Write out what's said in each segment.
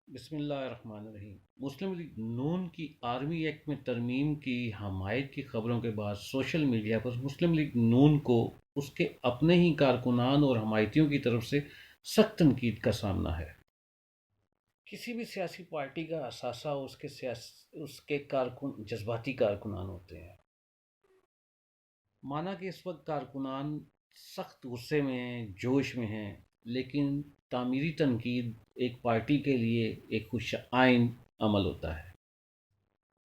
بسم اللہ الرحمن الرحیم۔ مسلم لیگ نون کی آرمی ایکٹ میں ترمیم کی حمایت کی خبروں کے بعد سوشل میڈیا پر مسلم لیگ نون کو اس کے اپنے ہی کارکنان اور حمایتیوں کی طرف سے سخت تنقید کا سامنا ہے۔ کسی بھی سیاسی پارٹی کا اثاثہ اس کے کارکن جذباتی کارکنان ہوتے ہیں۔ مانا کہ اس وقت کارکنان سخت غصے میں ہیں، جوش میں ہیں، لیکن تعمیری تنقید ایک پارٹی کے لیے ایک خوش آئند عمل ہوتا ہے۔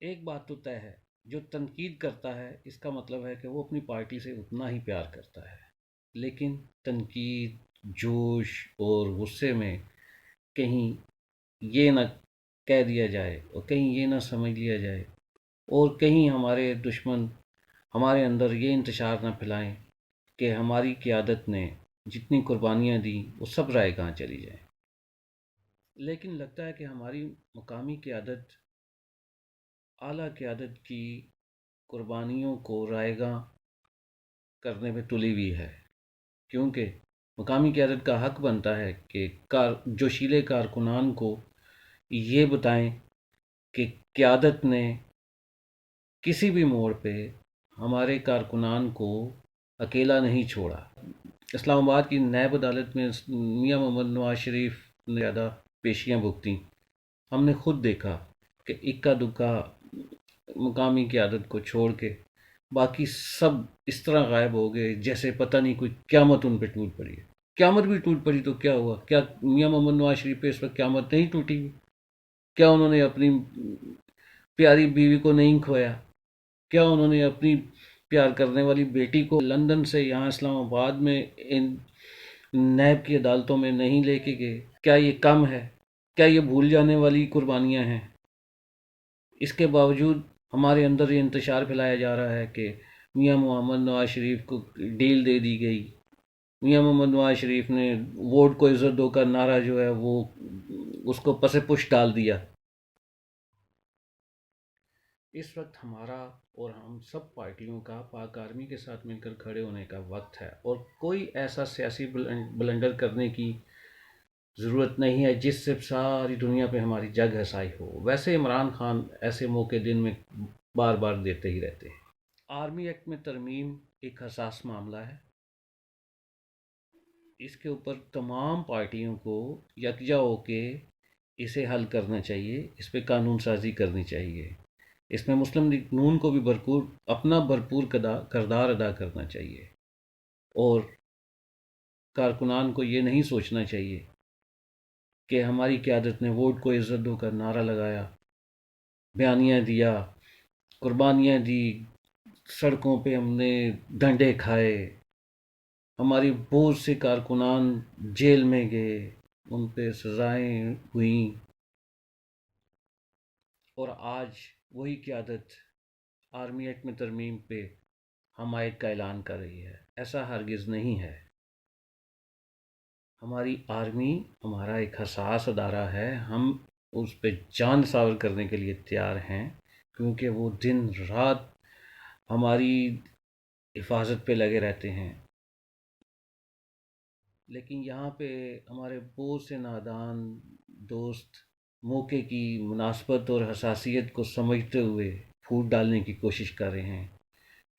ایک بات تو طے ہے، جو تنقید کرتا ہے اس کا مطلب ہے کہ وہ اپنی پارٹی سے اتنا ہی پیار کرتا ہے، لیکن تنقید، جوش اور غصے میں کہیں یہ نہ کہہ دیا جائے اور کہیں یہ نہ سمجھ لیا جائے اور کہیں ہمارے دشمن ہمارے اندر یہ انتشار نہ پھیلائیں کہ ہماری قیادت نے جتنی قربانیاں دیں وہ سب رائے گاں چلی جائیں۔ لیکن لگتا ہے کہ ہماری مقامی قیادت، اعلیٰ قیادت کی قربانیوں کو رائے گاں کرنے میں تلی ہوئی ہے، کیونکہ مقامی قیادت کا حق بنتا ہے کہ جوشیلے کارکنان کو یہ بتائیں کہ قیادت نے کسی بھی موڑ پہ ہمارے کارکنان کو اکیلا نہیں چھوڑا۔ اسلام آباد کی نیب عدالت میں میاں محمد نواز شریف نے زیادہ پیشیاں بھگتیں۔ ہم نے خود دیکھا کہ اکا دکا مقامی قیادت کو چھوڑ کے باقی سب اس طرح غائب ہو گئے جیسے پتہ نہیں کوئی قیامت ان پہ ٹوٹ پڑی ہے۔ قیامت بھی ٹوٹ پڑی تو کیا ہوا؟ کیا میاں محمد نواز شریف پہ اس وقت قیامت نہیں ٹوٹی ہوئی؟ کیا انہوں نے اپنی پیاری بیوی کو نہیں کھویا؟ کیا انہوں نے اپنی پیار کرنے والی بیٹی کو لندن سے یہاں اسلام آباد میں ان نیب کی عدالتوں میں نہیں لے کے گئے؟ کیا یہ کم ہے؟ کیا یہ بھول جانے والی قربانیاں ہیں؟ اس کے باوجود ہمارے اندر یہ انتشار پھیلایا جا رہا ہے کہ میاں محمد نواز شریف کو ڈیل دے دی گئی، میاں محمد نواز شریف نے ووٹ کو عزت دو کا نعرہ جو ہے وہ اس کو پس پش ڈال دیا۔ اس وقت ہمارا اور ہم سب پارٹیوں کا پاک آرمی کے ساتھ مل کر کھڑے ہونے کا وقت ہے، اور کوئی ایسا سیاسی بلنڈر کرنے کی ضرورت نہیں ہے جس سے ساری دنیا پہ ہماری جگ ہسائی ہو۔ ویسے عمران خان ایسے موقع دن میں بار بار دیتے ہی رہتے ہیں۔ آرمی ایکٹ میں ترمیم ایک حساس معاملہ ہے۔ اس کے اوپر تمام پارٹیوں کو یکجا ہو کے اسے حل کرنا چاہیے، اس پہ قانون سازی کرنی چاہیے۔ اس میں مسلم لیگ نون کو بھی اپنا بھرپور کردار ادا کرنا چاہیے، اور کارکنان کو یہ نہیں سوچنا چاہیے کہ ہماری قیادت نے ووٹ کو عزت دو کا نعرہ لگایا، بیانیاں دیا، قربانیاں دی، سڑکوں پہ ہم نے ڈنڈے کھائے، ہماری بہت سے کارکنان جیل میں گئے، ان پہ سزائیں ہوئیں، اور آج وہی قیادت آرمی ایکٹ میں ترمیم پہ حمایت کا اعلان کر رہی ہے۔ ایسا ہرگز نہیں ہے۔ ہماری آرمی ہمارا ایک حساس ادارہ ہے، ہم اس پہ جان نثار کرنے کے لیے تیار ہیں، کیونکہ وہ دن رات ہماری حفاظت پہ لگے رہتے ہیں۔ لیکن یہاں پہ ہمارے بہت سے نادان دوست موقع کی مناسبت اور حساسیت کو سمجھتے ہوئے پھوٹ ڈالنے کی کوشش کر رہے ہیں،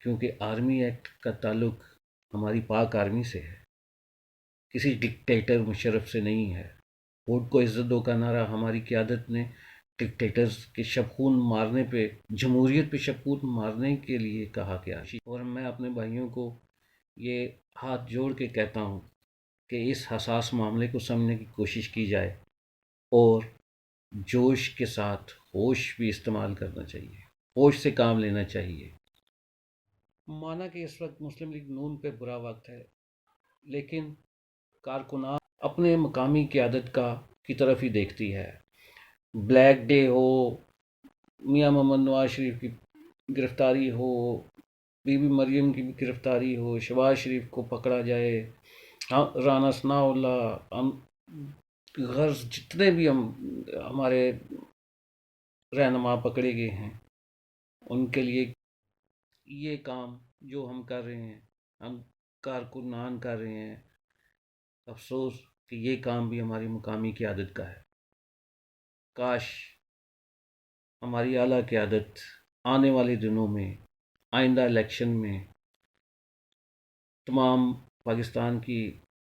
کیونکہ آرمی ایکٹ کا تعلق ہماری پاک آرمی سے ہے، کسی ڈکٹیٹر مشرف سے نہیں ہے۔ ووٹ کو عزت دو کا نعرہ ہماری قیادت نے ڈکٹیٹرز کے شبخون مارنے پہ، جمہوریت پہ شبخون مارنے کے لیے کہا کیا، اور میں اپنے بھائیوں کو یہ ہاتھ جوڑ کے کہتا ہوں کہ اس حساس معاملے کو سمجھنے کی کوشش کی جائے، اور جوش کے ساتھ ہوش بھی استعمال کرنا چاہیے، ہوش سے کام لینا چاہیے۔ مانا کہ اس وقت مسلم لیگ نون پہ برا وقت ہے، لیکن کارکنان اپنے مقامی قیادت کی طرف ہی دیکھتی ہے۔ بلیک ڈے ہو، میاں محمد نواز شریف کی گرفتاری ہو، بی بی مریم کی گرفتاری ہو، شہباز شریف کو پکڑا جائے، رانا ثناء اللہ، غرض جتنے بھی ہمارے رہنما پکڑے گئے ہیں، ان کے لیے یہ کام جو ہم کر رہے ہیں، ہم کارکنان کر رہے ہیں، افسوس کہ یہ کام بھی ہماری مقامی قیادت کا ہے۔ کاش ہماری اعلیٰ قیادت آنے والے دنوں میں آئندہ الیکشن میں تمام پاکستان کی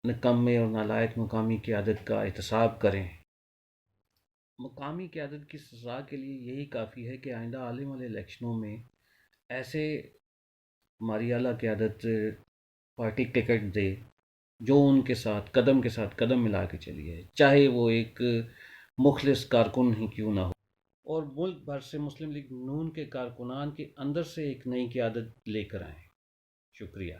نکمے اور نالائق مقامی قیادت کا احتساب کریں۔ مقامی قیادت کی سزا کے لیے یہی کافی ہے کہ آئندہ آنے والے الیکشنوں میں ایسے ہماری اعلیٰ قیادت پارٹی ٹکٹ دے جو ان کے ساتھ قدم ملا کے چلی ہے، چاہے وہ ایک مخلص کارکن ہی کیوں نہ ہو، اور ملک بھر سے مسلم لیگ نون کے کارکنان کے اندر سے ایک نئی قیادت لے کر آئیں۔ شکریہ۔